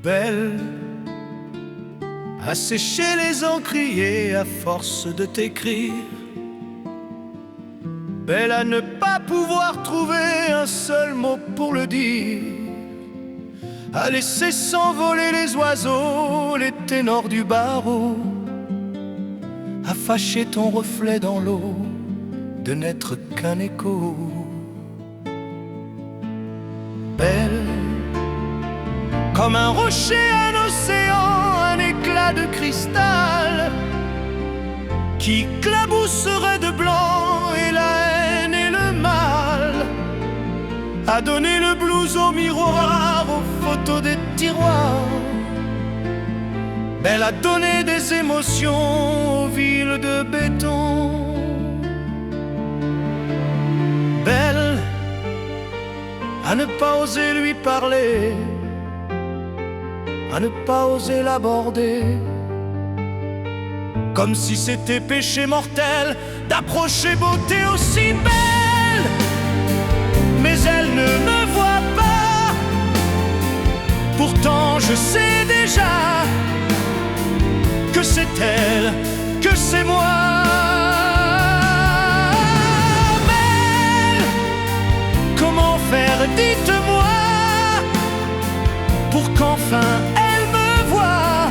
Belle, à sécher les encriers à force de t'écrire. Belle à ne pas pouvoir trouver un seul mot pour le dire, à laisser s'envoler les oiseaux, les ténors du barreau, à fâcher ton reflet dans l'eau, de n'être qu'un écho. Belle, comme un rocher, un océan, un éclat de cristal qui clabousserait de blanc et la haine et le mal, à donner le blues au miroir, aux photos des tiroirs. Belle à donner des émotions aux villes de béton. Belle à ne pas oser lui parler, à ne pas oser l'aborder, comme si c'était péché mortel d'approcher beauté aussi belle. Mais elle ne me voit pas, pourtant je sais déjà que c'est elle, que c'est moi. Belle, comment faire, dites-moi, pour qu'enfin elle me voie.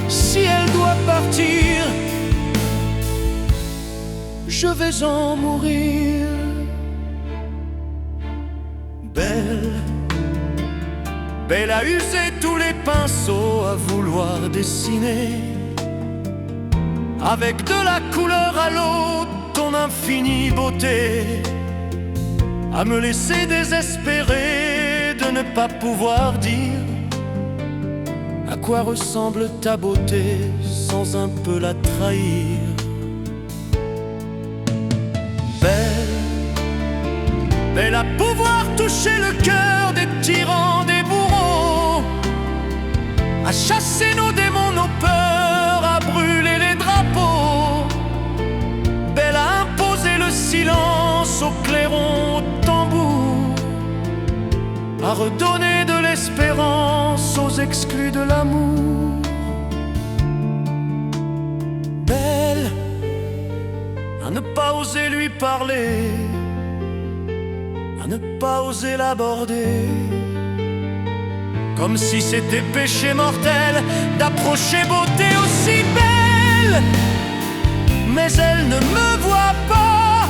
Si elle doit partir, je vais en mourir. Belle, belle à user tous les pinceaux, à vouloir dessiner avec de la couleur à l'eau ton infinie beauté, à me laisser désespérer de ne pas pouvoir dire à quoi ressemble ta beauté sans un peu la trahir. Belle, belle à pouvoir toucher le cœur des tyrans, des bourreaux, à chasser nos démons, nos peurs, à brûler les drapeaux. Belle à imposer le silence au clairon, au tambour, à redonner de l'espérance aux exclus de l'amour. Belle à ne pas oser lui parler, à ne pas oser l'aborder, comme si c'était péché mortel d'approcher beauté aussi belle. Mais elle ne me voit pas,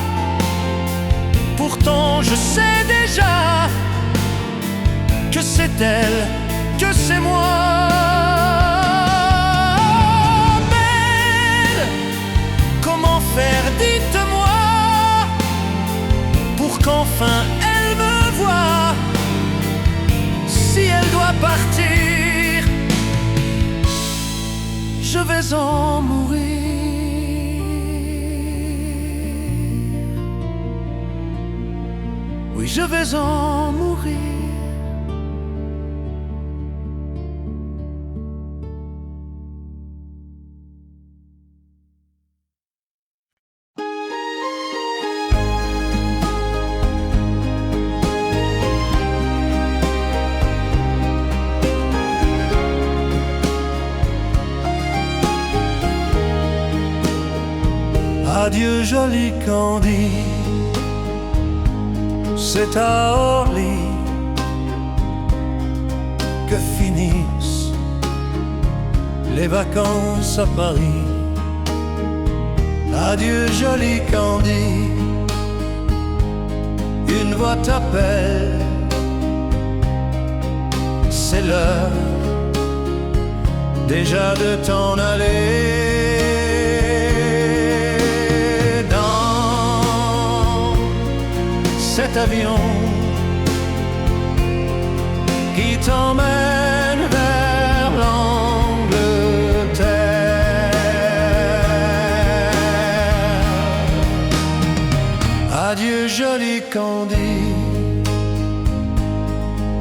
pourtant je sais déjà que c'est elle, que c'est moi. Belle, comment faire, dites-moi, pour qu'enfin elle me voie. Si elle doit partir, je vais en mourir. Oui, je vais en mourir. Adieu joli Candy, c'est à Orly que finissent les vacances à Paris. Adieu joli Candy, une voix t'appelle, c'est l'heure déjà de t'en aller. Cet avion qui t'emmène vers l'Angleterre. Adieu joli Candy,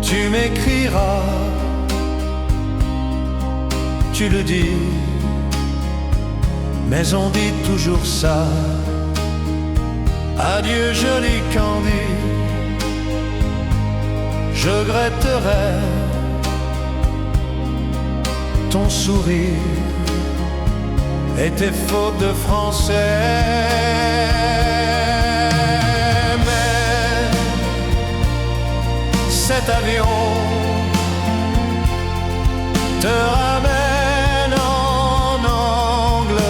tu m'écriras, tu le dis, mais on dit toujours ça. Adieu joli Candy, je regretterai ton sourire était faute de français. Mais cet avion te ramène en Angleterre.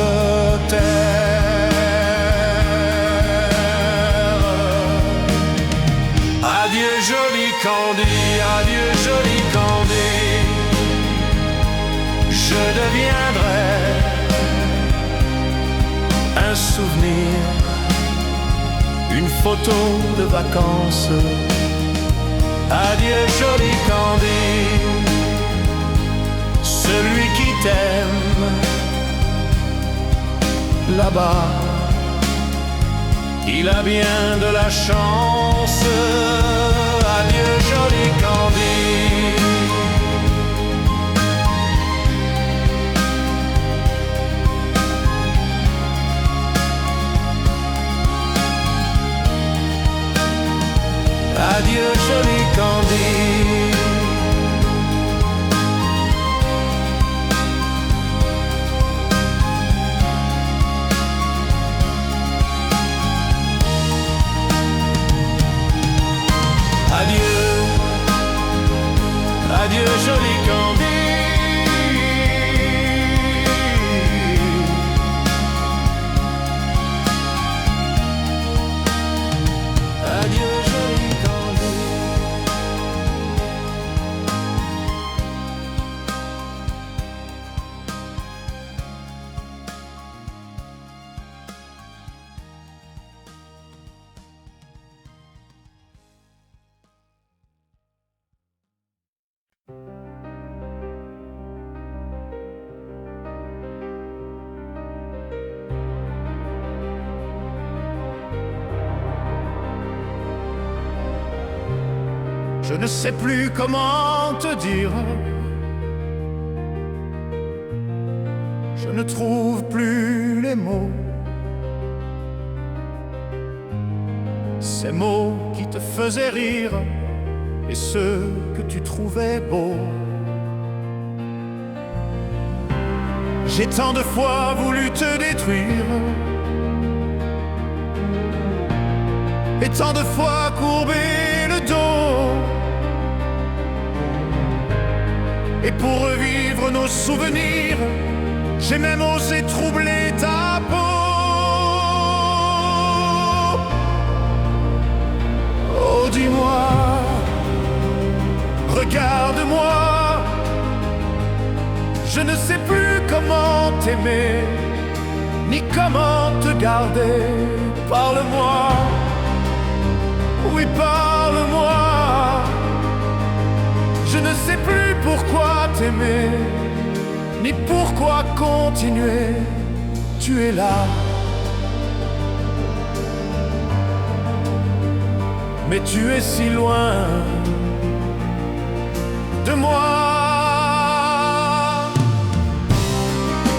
Adieu joli Candy, adieu joli Candy, je deviendrai un souvenir, une photo de vacances. Adieu joli Candy, celui qui t'aime là-bas, il a bien de la chance. Adieu joli Candy. Adieu joli Candy. Adieu, adieu joli Candy. Adieu joli Candy. Je ne sais plus comment te dire, je ne trouve plus les mots, ces mots qui te faisaient rire et ceux que tu trouvais beaux. J'ai tant de fois voulu te détruire et tant de fois courbé le dos. Et pour revivre nos souvenirs, j'ai même osé troubler ta peau. Oh dis-moi, regarde-moi, je ne sais plus comment t'aimer, ni comment te garder. Parle-moi, oui parle-moi. Je ne sais plus pourquoi t'aimer, ni pourquoi continuer. Tu es là, mais tu es si loin de moi.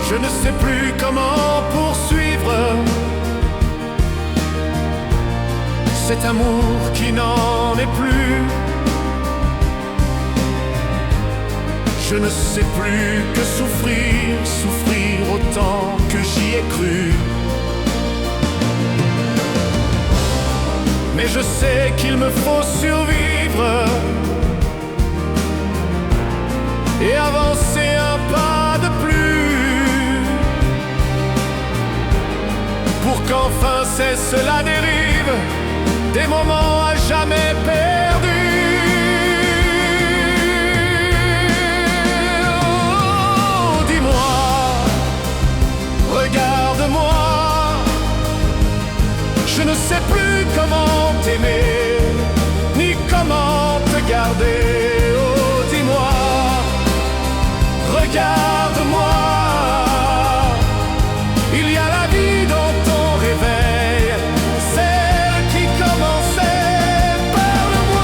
Je ne sais plus comment poursuivre cet amour qui n'en est plus. Je ne sais plus que souffrir, souffrir autant que j'y ai cru. Mais je sais qu'il me faut survivre et avancer un pas de plus pour qu'enfin cesse la dérive des moments à jamais perdus. Regarde-moi, je ne sais plus comment t'aimer, ni comment te garder. Oh, dis-moi, regarde-moi, il y a la vie dans ton réveil, celle qui commençait. Parle-moi.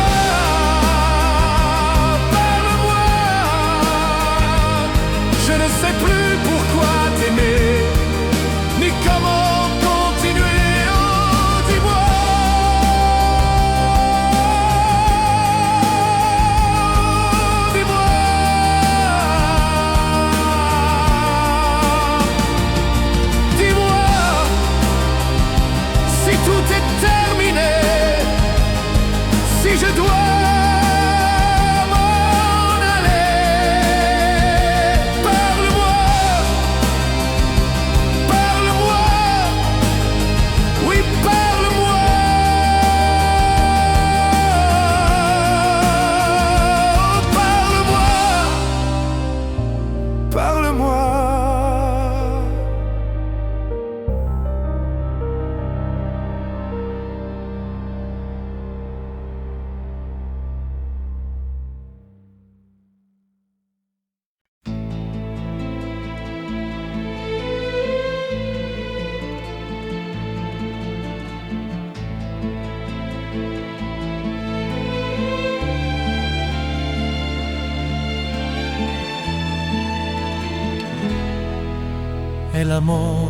El amor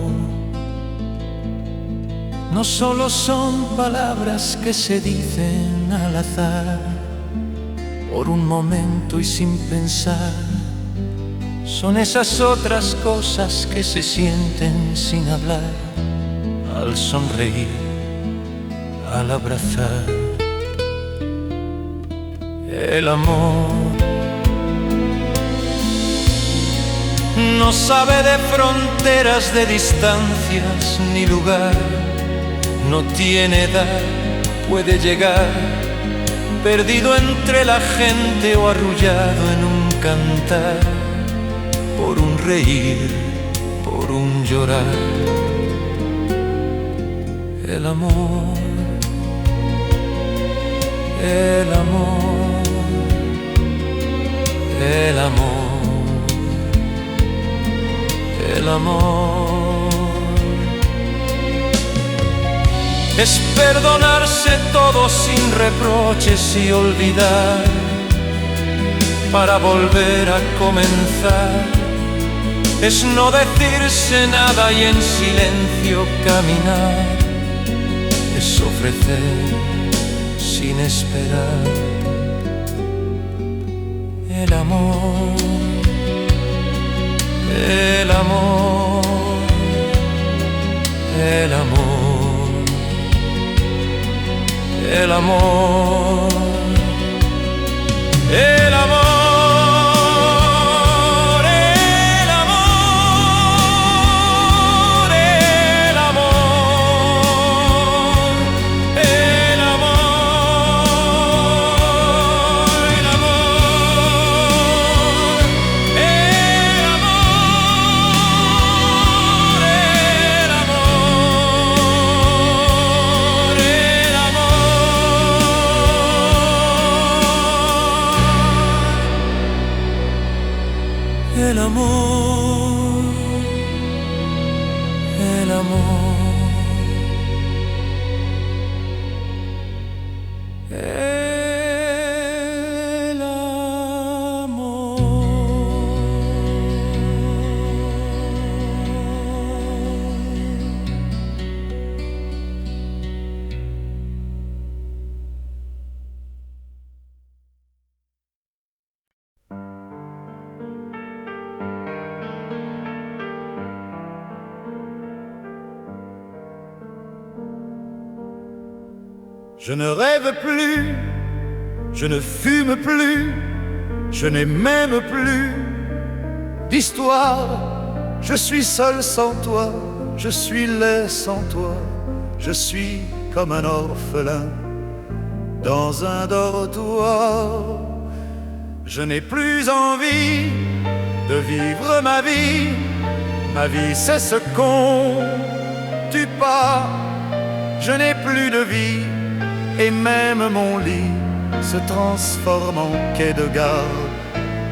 no solo son palabras que se dicen al azar, por un momento y sin pensar. Son esas otras cosas que se sienten sin hablar, al sonreír, al abrazar. El amor no sabe de fronteras, de distancias ni lugar. No tiene edad, puede llegar, perdido entre la gente o arrullado en un cantar, por un reír, por un llorar. El amor, el amor, el amor, el amor. Es perdonarse todo sin reproches y olvidar para volver a comenzar. Es no decirse nada y en silencio caminar. Es ofrecer sin esperar. El amor, el amor, el amor. El amor, el amor, el amor, el amor, el amor, el amor, el El amor, el amor, el amor. Je ne rêve plus, je ne fume plus, je n'ai même plus d'histoire. Je suis seul sans toi, je suis laid sans toi, je suis comme un orphelin dans un dortoir. Je n'ai plus envie de vivre ma vie c'est ce qu'on tue pas. Je n'ai plus de vie et même mon lit se transforme en quai de gare.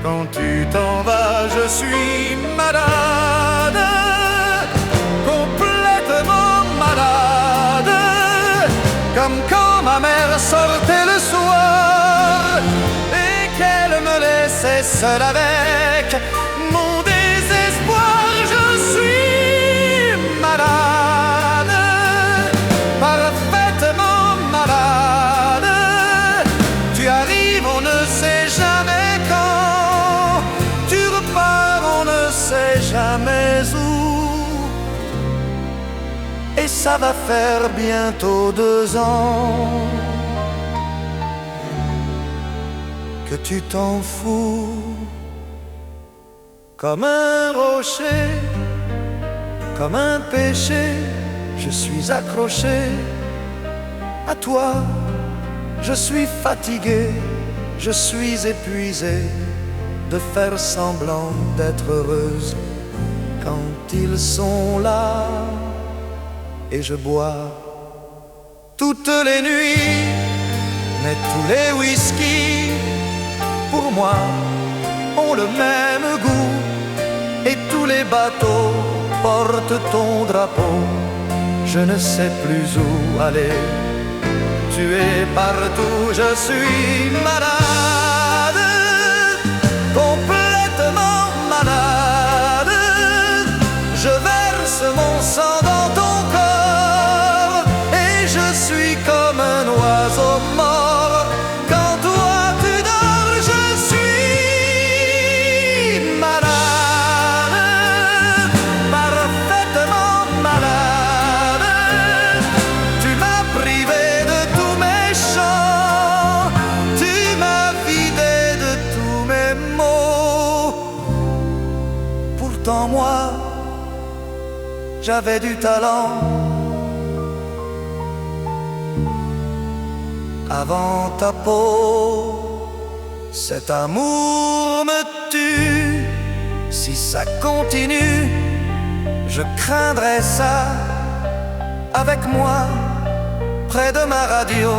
Quand tu t'en vas, je suis malade, complètement malade, comme quand ma mère sortait le soir et qu'elle me laissait seule avec mon désespoir. Je suis malade, parfaitement malade. Tu arrives, on ne sait jamais quand. Tu repars, on ne sait jamais où. Et ça va faire bientôt 2 ans que tu t'en fous. Comme un rocher, comme un péché, je suis accroché à toi. Je suis fatigué, je suis épuisé de faire semblant d'être heureuse quand ils sont là. Et je bois toutes les nuits, mais tous les whisky pour moi ont le même goût. Et tous les bateaux portent ton drapeau. Je ne sais plus où aller. Tu es partout, je suis malade, complètement malade. Je vais Pourtant moi, j'avais du talent. Avant ta peau, cet amour me tue. Si ça continue, je craindrais ça. Avec moi, près de ma radio,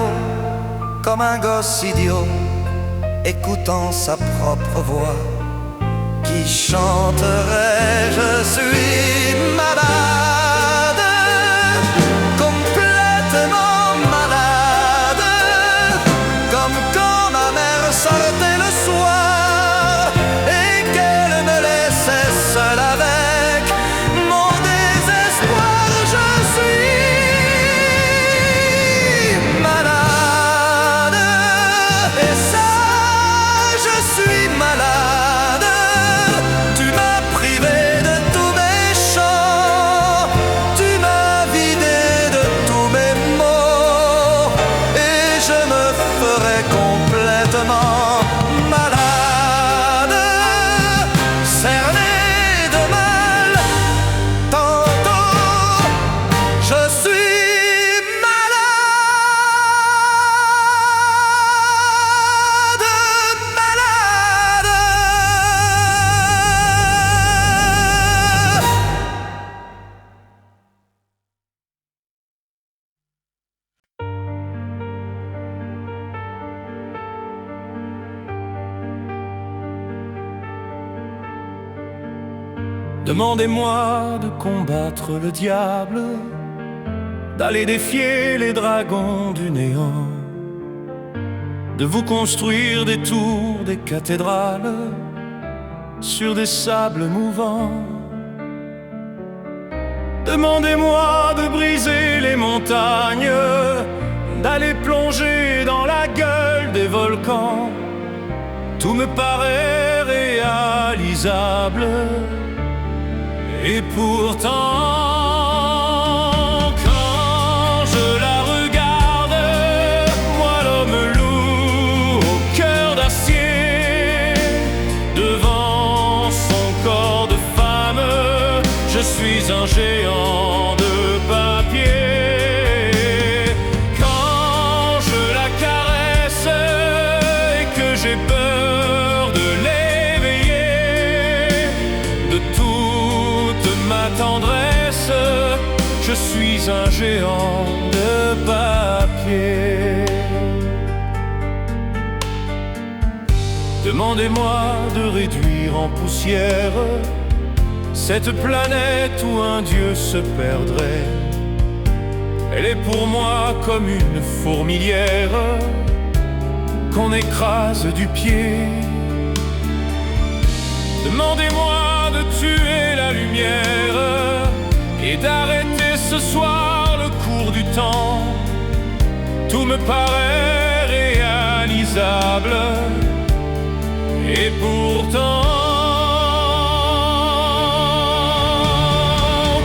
comme un gosse idiot, écoutant sa propre voix, qui chanterait: je suis malade, complètement malade, comme quand ma mère sortait le soir et qu'elle me laissait seul avec mon désespoir. Je suis malade, et ça, je suis malade. Tu m'as privé de tous mes chants, tu m'as vidé de tous mes mots, et je me ferai complètement malade, cerné de mal. Tantôt, je suis malade, malade. Demandez-moi de combattre le diable, d'aller défier les dragons du néant, de vous construire des tours, des cathédrales sur des sables mouvants. Demandez-moi de briser les montagnes, d'aller plonger dans la gueule des volcans. Tout me paraît réalisable. Et pourtant, quand je la regarde, moi l'homme loup au cœur d'acier, devant son corps de femme, je suis un géant de papier. Quand je la caresse et que j'ai peur de l'éveiller, de toute ma tendresse, je suis un géant de papier. Demandez-moi de réduire en poussière cette planète où un dieu se perdrait. Elle est pour moi comme une fourmilière qu'on écrase du pied. Demandez-moi de tuer la lumière et d'arrêter ce soir le cours du temps. Tout me paraît réalisable. Et pourtant,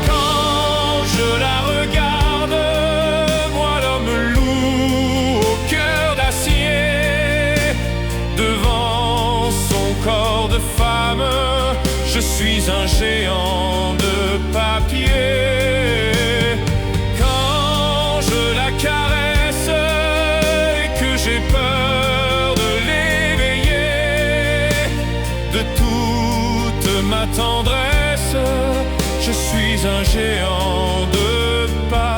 quand je la regarde, moi l'homme loup au cœur d'acier, devant son corps de femme, je suis un géant de papier. Quand je la caresse et que j'ai peur de l'éveiller, de toute ma tendresse, je suis un géant de papier.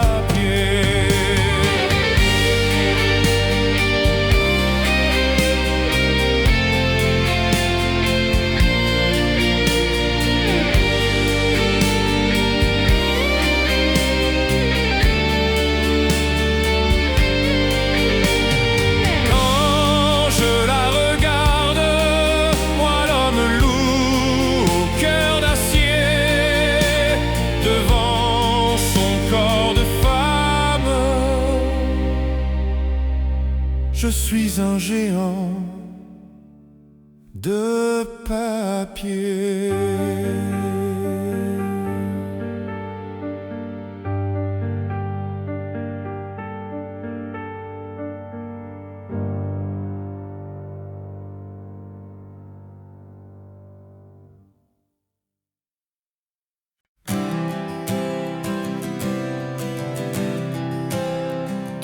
Je suis un géant de papier.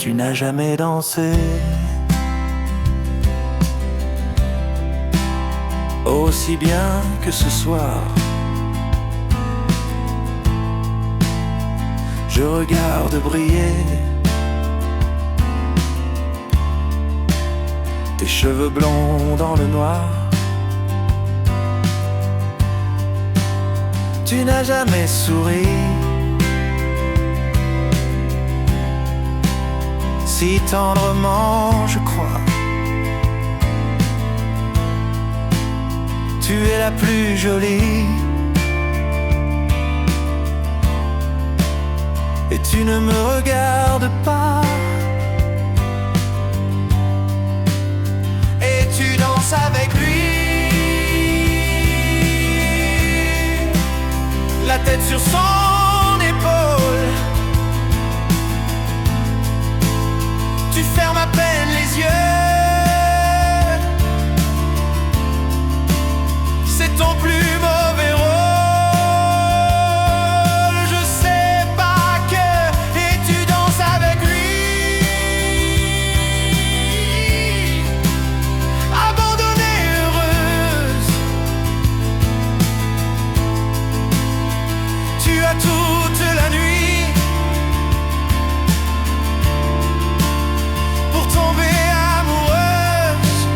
Tu n'as jamais dansé aussi bien que ce soir. Je regarde briller tes cheveux blonds dans le noir. Tu n'as jamais souri si tendrement, je crois. Tu es la plus jolie et tu ne me regardes pas. Et tu danses avec lui, la tête sur son épaule. Tu fermes à peine les yeux. C'est ton plus mauvais rôle. Je sais pas que. Et tu danses avec lui, abandonnée, heureuse. Tu as toute la nuit pour tomber amoureuse.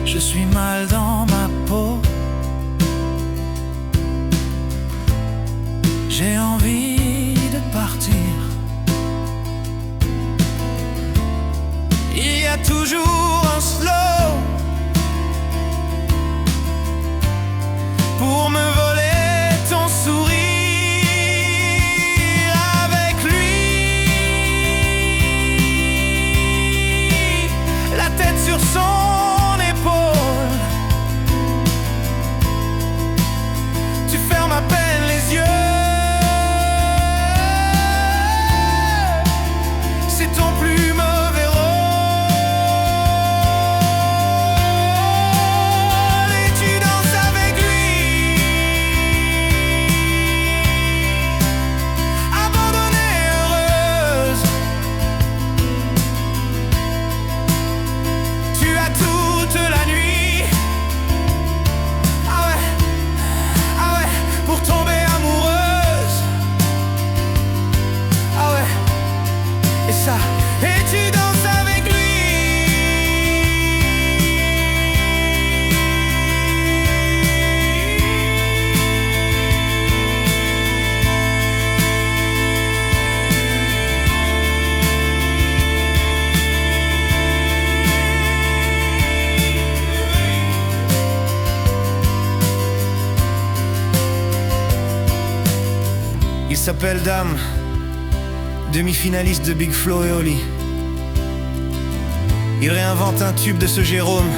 Je suis mal dans ma peau. J'ai envie de partir. Il y a toujours un slow pour me voler ton sourire. Avec lui, la tête sur son épaule. Tu fermes à peine les yeux. C'est ton plus mauvais rôle. Et tu danses avec lui, abandonnée, heureuse. Tu as toute la nuit, ah ouais, pour tomber amoureuse. Ah ouais, et ça, et tu danses avec lui. Il s'appelle Dame, demi-finaliste de Big Flo et Oli. Il réinvente un tube de ce Jérôme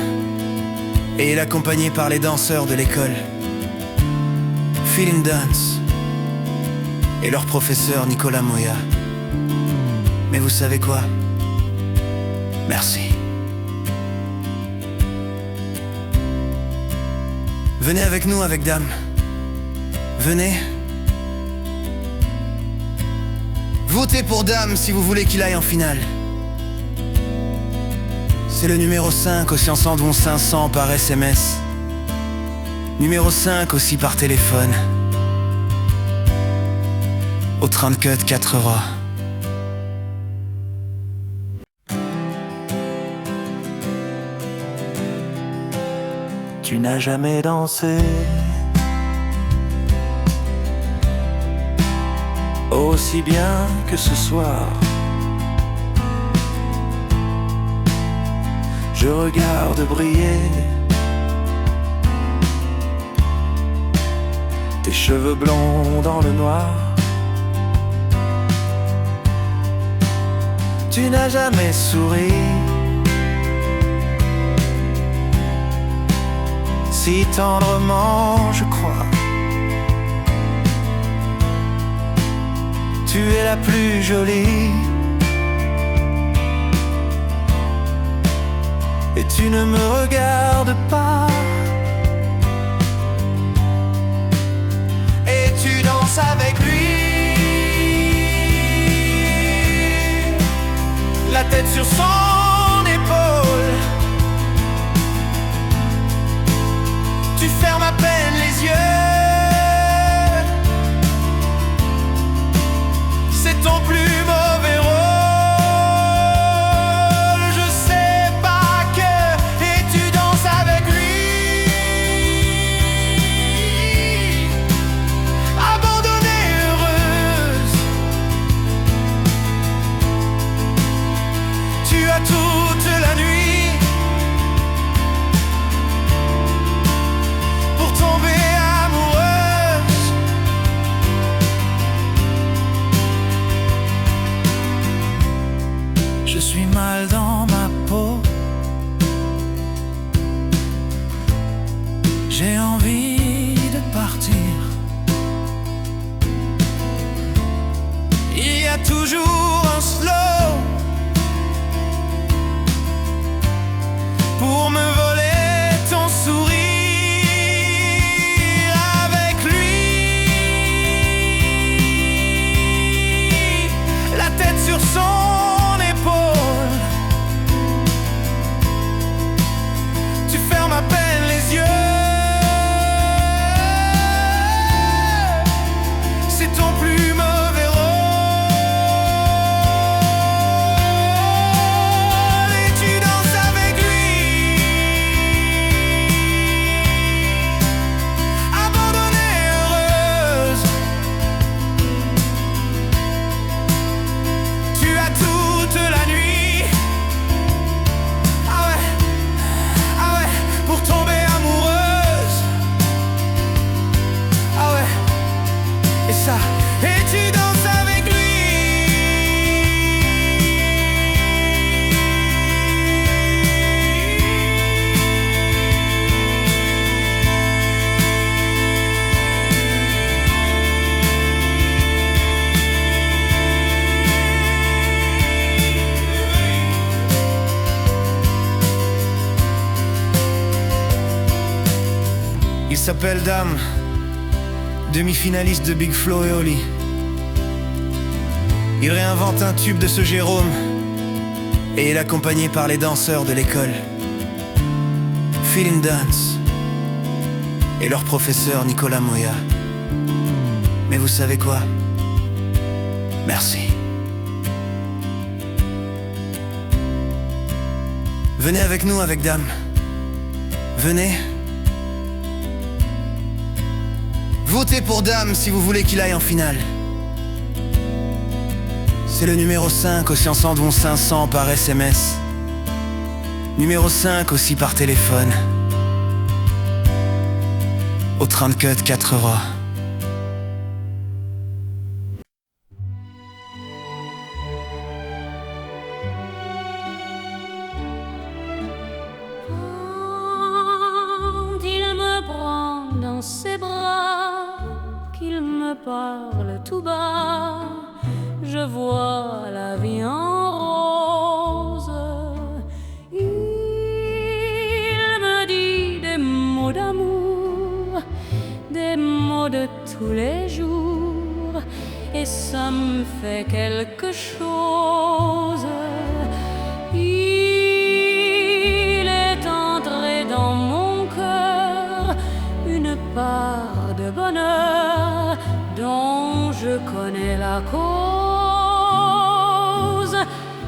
et il est accompagné par les danseurs de l'école Feeling Dance et leur professeur Nicolas Moya. Mais vous savez quoi? Merci. Venez avec nous avec Dame. Venez. Votez pour Dame si vous voulez qu'il aille en finale. C'est le numéro 5 aussi en Sandon 500 par SMS. Numéro 5 aussi par téléphone. Au 30 cut 4 euros. Tu n'as jamais dansé aussi bien que ce soir. Je regarde briller tes cheveux blonds dans le noir. Tu n'as jamais souri si tendrement, je crois. Tu es la plus jolie et tu ne me regardes pas. Et tu danses tête sur son épaule. Tu fermes à peine les yeux. C'est ton plus mauvais rôle. Je sais pas que, et tu danses avec lui. Abandonnée, heureuse. Tu as toute la nuit pour tomber amoureuse. Je suis mal dans ma peau. J'ai envie de partir. Il y a toujours un slow pour me voler ton sourire. Avec lui, la tête sur son épaule. Tu fermes à peine les yeux. C'est ton plus mauvais rôle. Et tu danses avec lui. Abandonnée, heureuse. Tu as toute la nuit. Ah ouais, pour tomber amoureuse. Ah ouais, et ça, et tu danses avec lui. Il s'appelle Dame, demi-finaliste de Big Flo et Oli. Il réinvente un tube de ce Jérôme et il est accompagné par les danseurs de l'école, Feeling Dance, et leur professeur Nicolas Moya. Mais vous savez quoi? Merci. Venez avec nous avec Dame. Venez. Votez pour Dame si vous voulez qu'il aille en finale. C'est le numéro 5 aussi en Sandon 500 par SMS. Numéro 5 aussi par téléphone. Au 30 cut 4 euros. Quand il me prend dans ses bras, qu'il me parle tout bas, je vois la vie en rose. Il me dit des mots d'amour, des mots de tous les jours, et ça me fait quelque chose. Il est entré dans mon cœur une part de bonheur dont je connais la cause.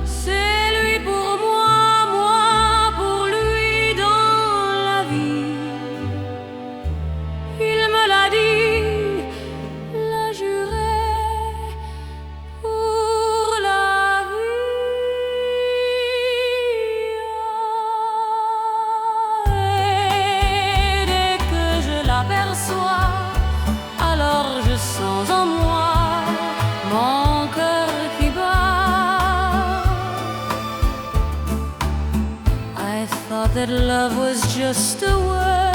C'est lui pour moi, moi pour lui dans la vie. Il me l'a dit, l'a juré pour la vie. Et dès que je l'aperçois, alors je sens en moi mon cœur qui bat. I thought that love was just a word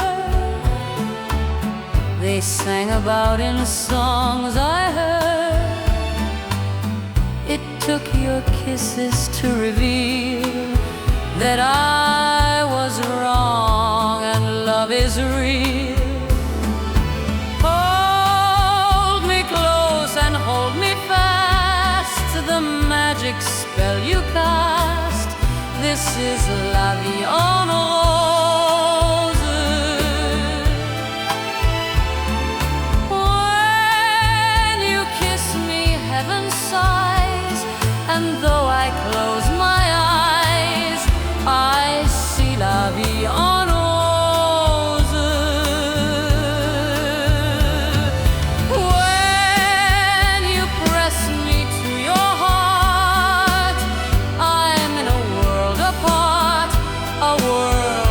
they sang about in songs I heard. It took your kisses to reveal that I was wrong and love is real. Hold me close and hold me fast, the magic spell you cast this is la vie en rose. When you kiss me, heaven sighs, and though I close my eyes, I see la vie en rose. When you press me to your heart, I'm in a world apart, a world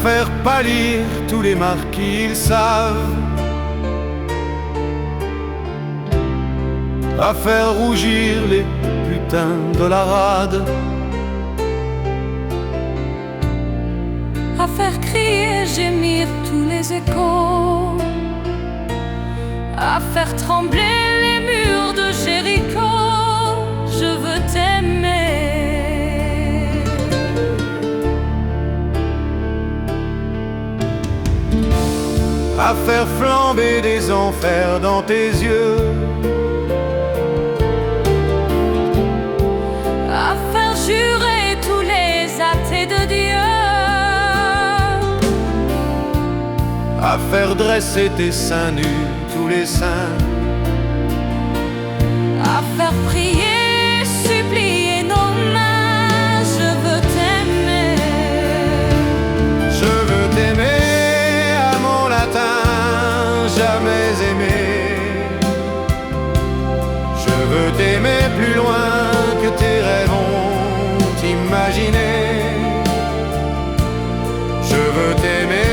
faire pâlir tous les marquis, ils savent, à faire rougir les putains de la rade, à faire crier, gémir tous les échos, à faire trembler les murs de Jéricho. Je veux t'aimer, à faire flamber des enfers dans tes yeux, à faire jurer tous les athées de Dieu, à faire dresser tes seins nus, tous les saints, à faire prier, supplier nos mains. Je veux t'aimer, je veux t'aimer à mon latin, jamais aimé. Je veux t'aimer plus loin que tes rêves ont imaginé. Je veux t'aimer.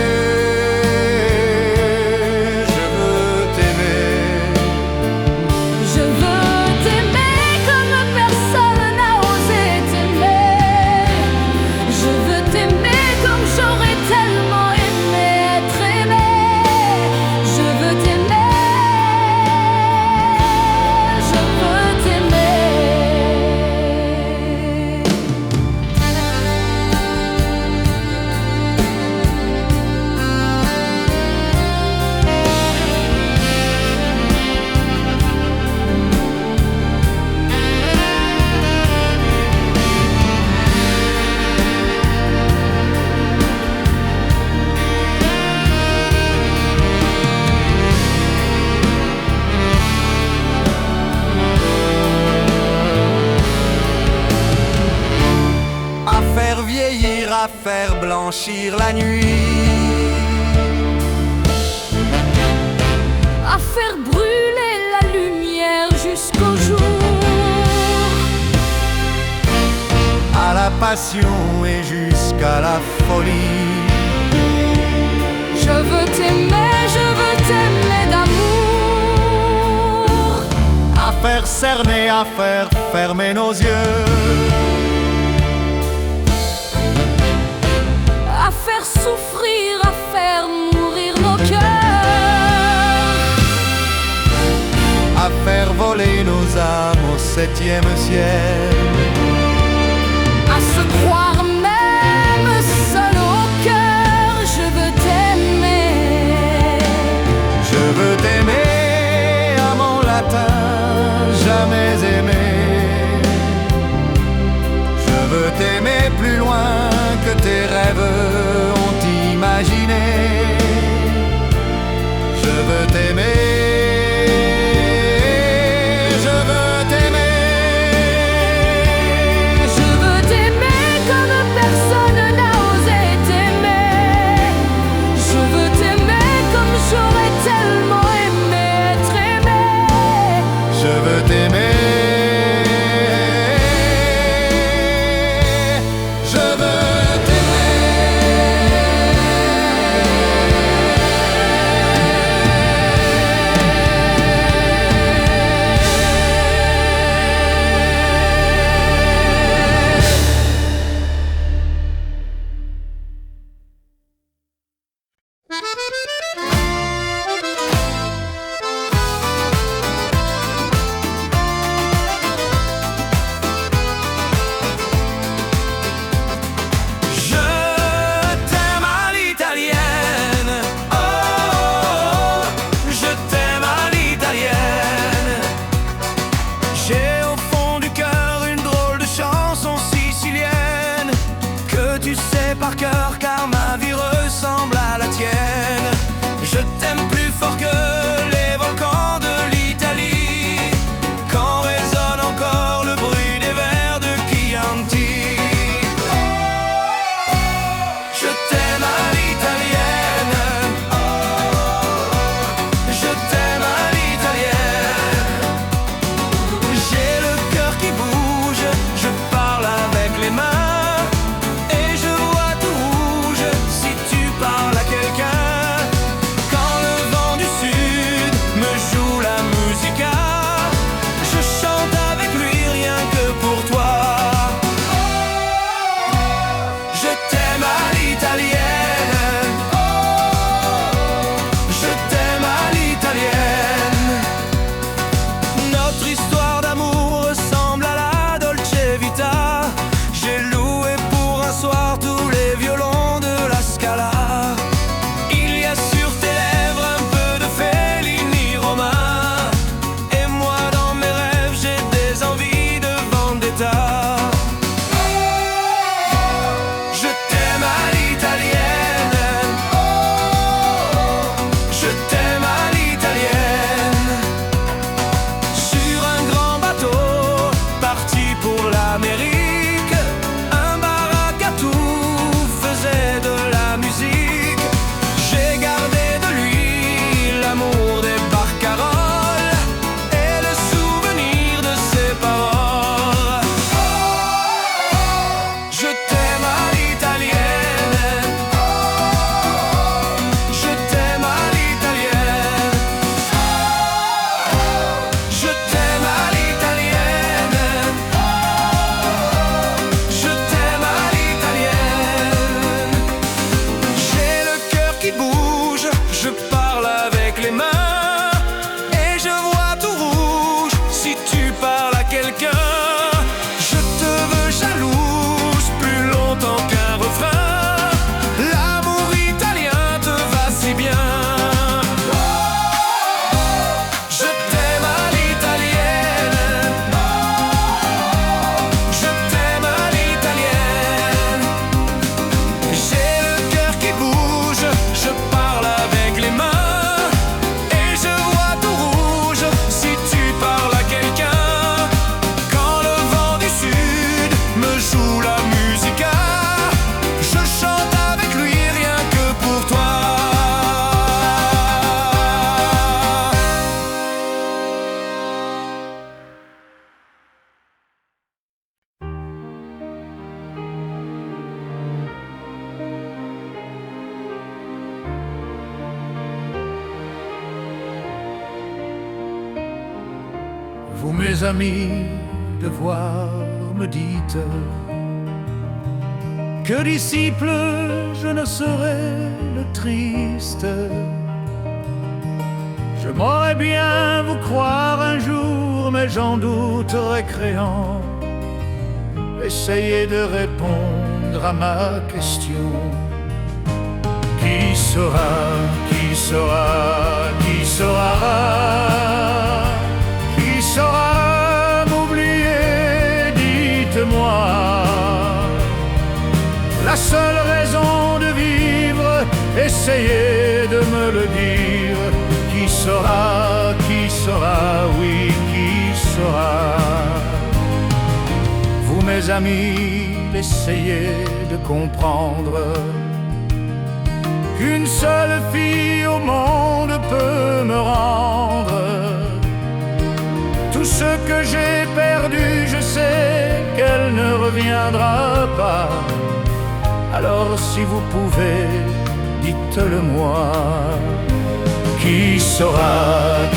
À faire blanchir la nuit, à faire brûler la lumière jusqu'au jour, à la passion et jusqu'à la folie. Je veux t'aimer d'amour, à faire cerner, à faire fermer nos yeux, à faire souffrir, à faire mourir nos cœurs, à faire voler nos âmes au 7e ciel, à se croire même seul au cœur. Je veux t'aimer, je veux t'aimer à mon latin, jamais aimé. Je veux t'aimer plus loin que tes rêves ont imaginé. Je veux t'aimer, je veux t'aimer. je veux t'aimer comme personne n'a osé t'aimer. Je veux t'aimer comme j'aurais tellement aimé être aimé. Je veux t'aimer. Par cœur car ma vie ressemble à la tienne. Je t'aime plus fort que les volcans de l'Italie, quand résonne encore le bruit des vers de Chianti. Je t'aime à l'italienne, je t'aime à l'italienne. J'ai le cœur qui bouge, je parle avec les mains. Si tu les mains et je vois tout rouge. Si tu parles à quelqu'un, je te veux jalouse plus longtemps qu'un refrain. L'amour italien te va si bien. Je t'aime à l'italienne. Je t'aime à l'italienne. J'ai le cœur qui bouge, je parle avec les mains et je vois tout rouge. Si tu parles à quelqu'un, quand le vent du sud me joue la musica, je chante avec lui rien que pour toi. Vous mes amis de voir me dites que disciple je ne serai le triste. Je m'aurais bien vous croire un jour, mais j'en douterai créant. Essayez de répondre à ma question. Qui sera, qui sera, qui sera, qui saura m'oublier, dites-moi. La seule raison de vivre, essayez de me le dire. Qui saura, oui, qui saura. Vous mes amis, essayez de comprendre qu'une seule fille au monde peut me rendre tout ce que j'ai perdu. Je sais qu'elle ne reviendra pas. Alors si vous pouvez, dites-le moi. Qui saura,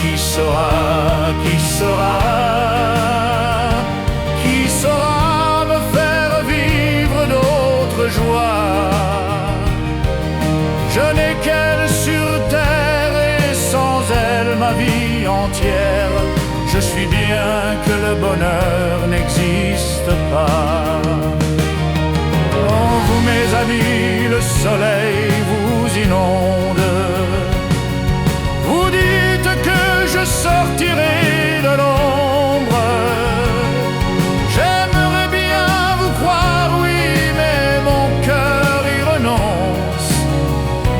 qui saura, qui saura, qui saura me faire vivre d'autres joies. Je n'ai qu'elle sur terre et sans elle ma vie entière. Je suis bien que le bonheur n'existe pas. Oh, vous mes amis, le soleil vous inonde. Vous dites que je sortirai de l'ombre. J'aimerais bien vous croire, oui, mais mon cœur y renonce.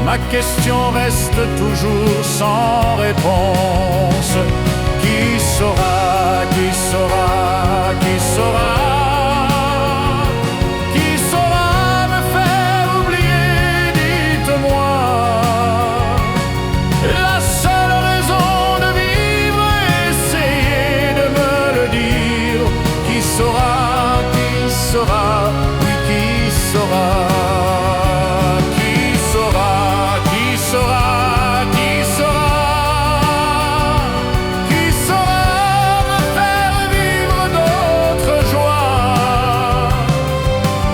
Ma question reste toujours sans réponse. Qui saura, qui saura, qui saura, qui saura me faire oublier, dites-moi. La seule raison de vivre, essayez de me le dire. Qui saura, oui, qui saura. Qui saura, qui saura, qui saura. Qui saura me faire vivre d'autres joies.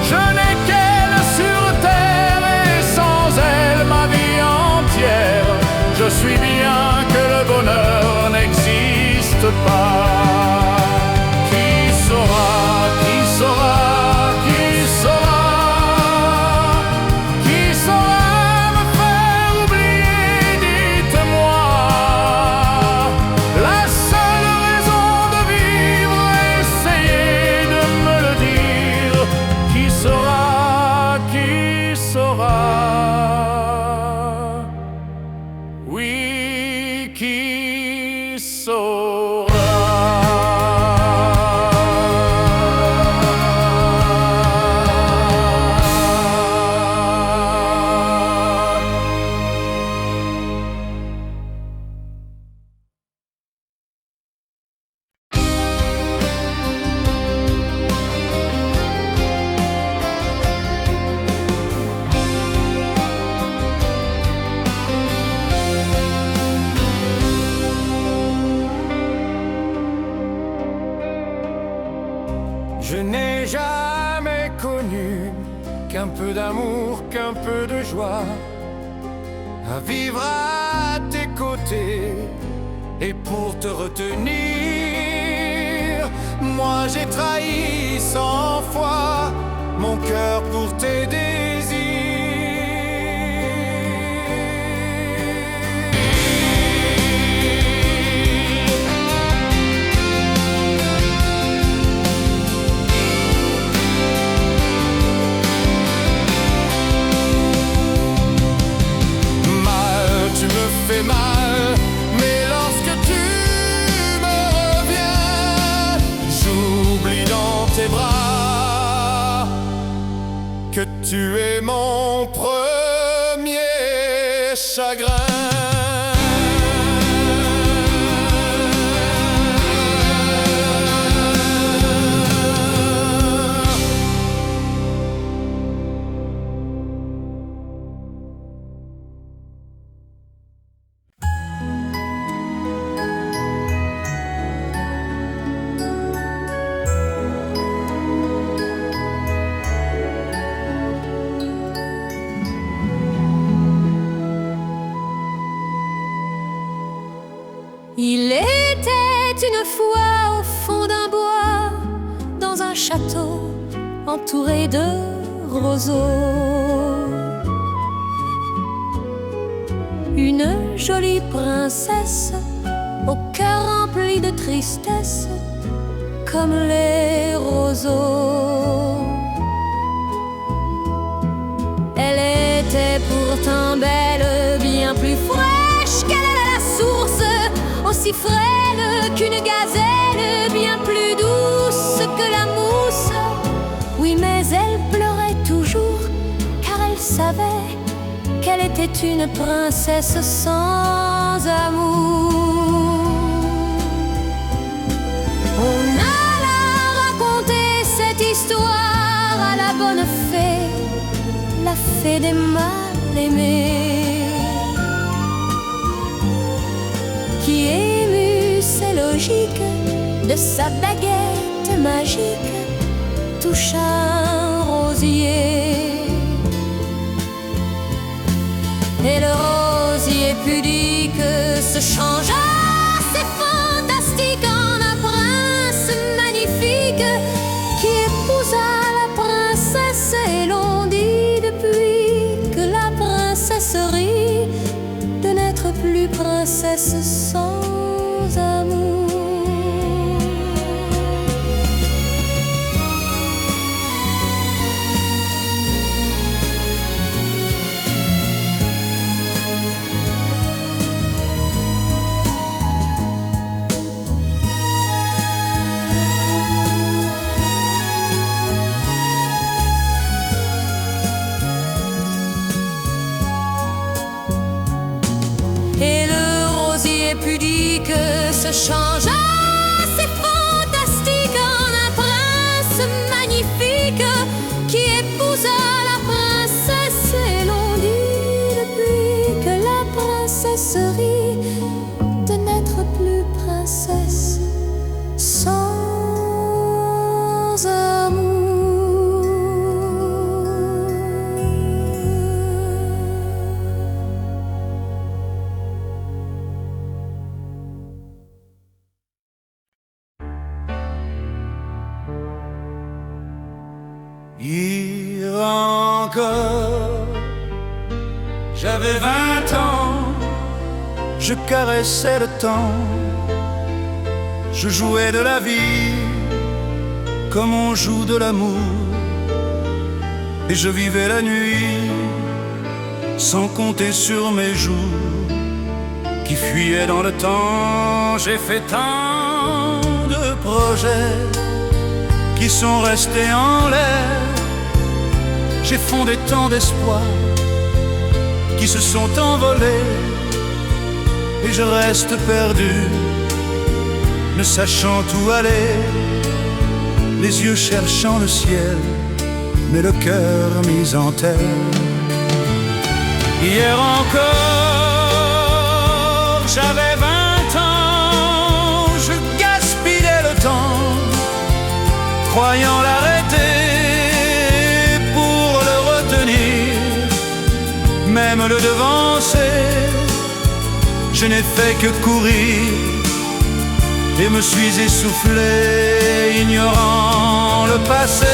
Je n'ai qu'elle sur terre et sans elle ma vie entière. Je suis bien que le bonheur n'existe pas. Qui saura, qui saura, qui saura, qui saura me faire oublier, dites-moi. La seule raison de vivre, essayez de me le dire. Qui saura, qui saura. Oui, qui saura. Je n'ai jamais connu qu'un peu d'amour, qu'un peu de joie, à vivre à tes côtés Et pour te retenir, moi j'ai trahi 100 fois mon cœur pour tes désirs. Mal, tu me fais mal, mais lorsque tu me reviens, j'oublie dans tes bras que tu es mon premier chagrin. Il était une fois au fond d'un bois, dans un château entouré de roseaux, une jolie princesse au cœur rempli de tristesse, comme les roseaux. Elle était pourtant belle, bien plus fraîche qu'elle est la source, aussi frêle qu'une gazelle, bien plus douce que la mousse. Oui, mais elle pleurait toujours, car elle savait qu'elle était une princesse sans amour. On alla raconter cette histoire à la bonne fée, la fée des mal-aimés, qui émue ses logiques de sa baguette magique, toucha un rosier. Et le rosier pudique se changea, c'est fantastique, en un prince magnifique, qui épousa la princesse. Et l'on dit depuis que la princesse rit de n'être plus princesse sans amour. Et le rosier pudique se changea, c'est fantastique, en un prince magnifique, qui épousa la princesse. Et l'on dit depuis que la princesse rit de n'être plus princesse sans amour. Hier encore, j'avais 20 ans, je caressais le temps, je jouais de la vie comme on joue de l'amour, et je vivais la nuit sans compter sur mes jours qui fuyaient dans le temps. J'ai fait tant de projets qui sont restés en l'air, j'ai fondé tant d'espoirs qui se sont envolés, et je reste perdu, ne sachant où aller, les yeux cherchant le ciel, mais le cœur mis en terre. Hier encore, j'avais 20 ans, je gaspillais le temps, croyant l'arrêter pour le retenir, même le devancer. Je n'ai fait que courir et me suis essoufflé, ignorant le passé,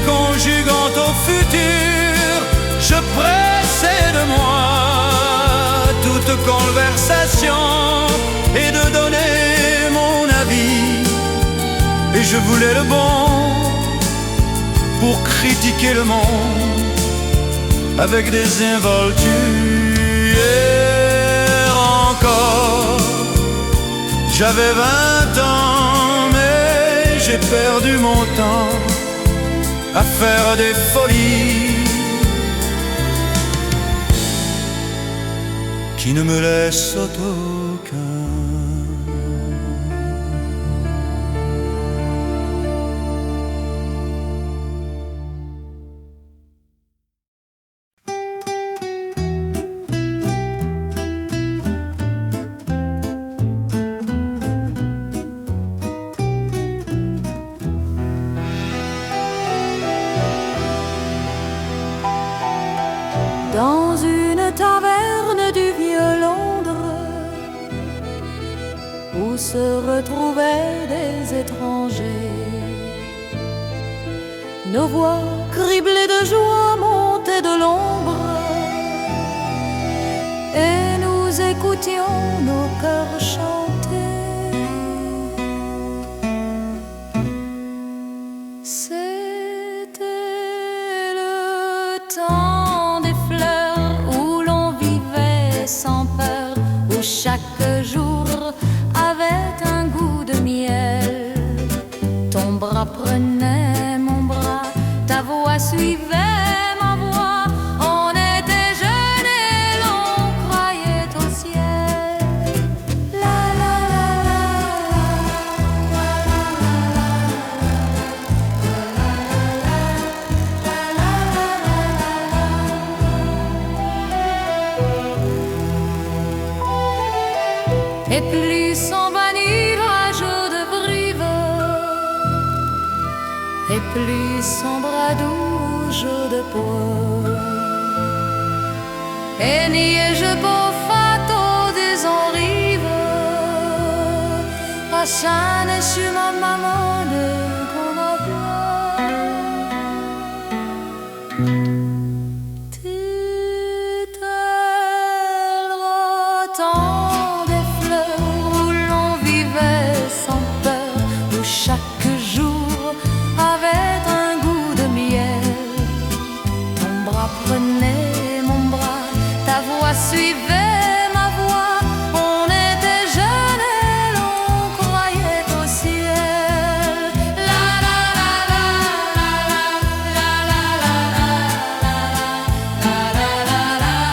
conjuguant au futur, je pressais de moi toute conversation et de donner mon avis. Et je voulais le bon pour critiquer le monde avec des involtures. Hier encore, j'avais 20 ans, mais j'ai perdu mon temps à faire des folies qui ne me laissent aucun. Dans une taverne du vieux Londres, où se retrouvaient des étrangers, nos voix criblées de joie montaient de l'ombre, et nous écoutions nos cœurs chanter. C'était le temps des fleurs où l'on vivait sans peur, où chaque jour avait un goût de miel. Ton bras prenait mon bras, ta voix suivait ma voix. On était jeunes et l'on croyait au ciel. La la la la la et plus s'en bannit l'âge de Brive, et plus son bras doux jeu de peau. Et niais-je beau fato des enrives, à Chane sur ma maman de chaque jour avait un goût de miel. Ton bras prenait mon bras, ta voix suivait ma voix. On était jeunes et l'on croyait au ciel. La la la la la la la la la la la la la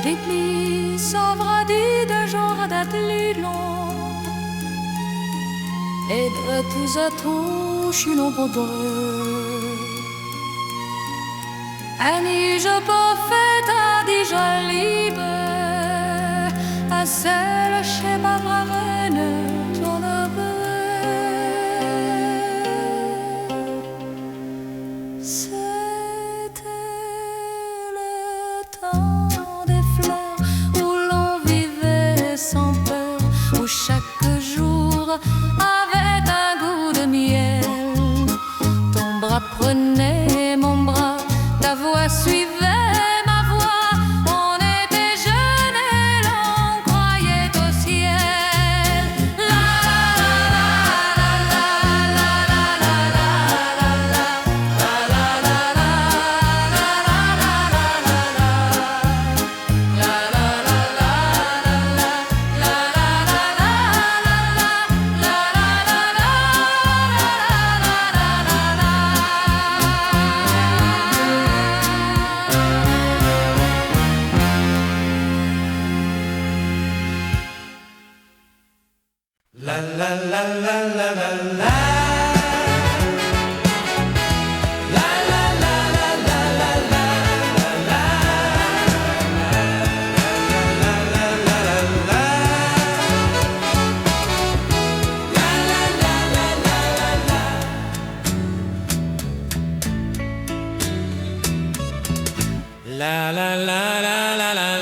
des plis sovradi de genre d'athlètes longs et de tous à tous une poudre. Annie, je peux faire ta déjà libre à celle chez ma reine ton chaque jour avait un goût de miel. Ton bras prenait mon bras, ta voix suivait ma voix. On était jeunes et l'on croyait au ciel. La la la la la la la la la la la la la la la. La la la la la la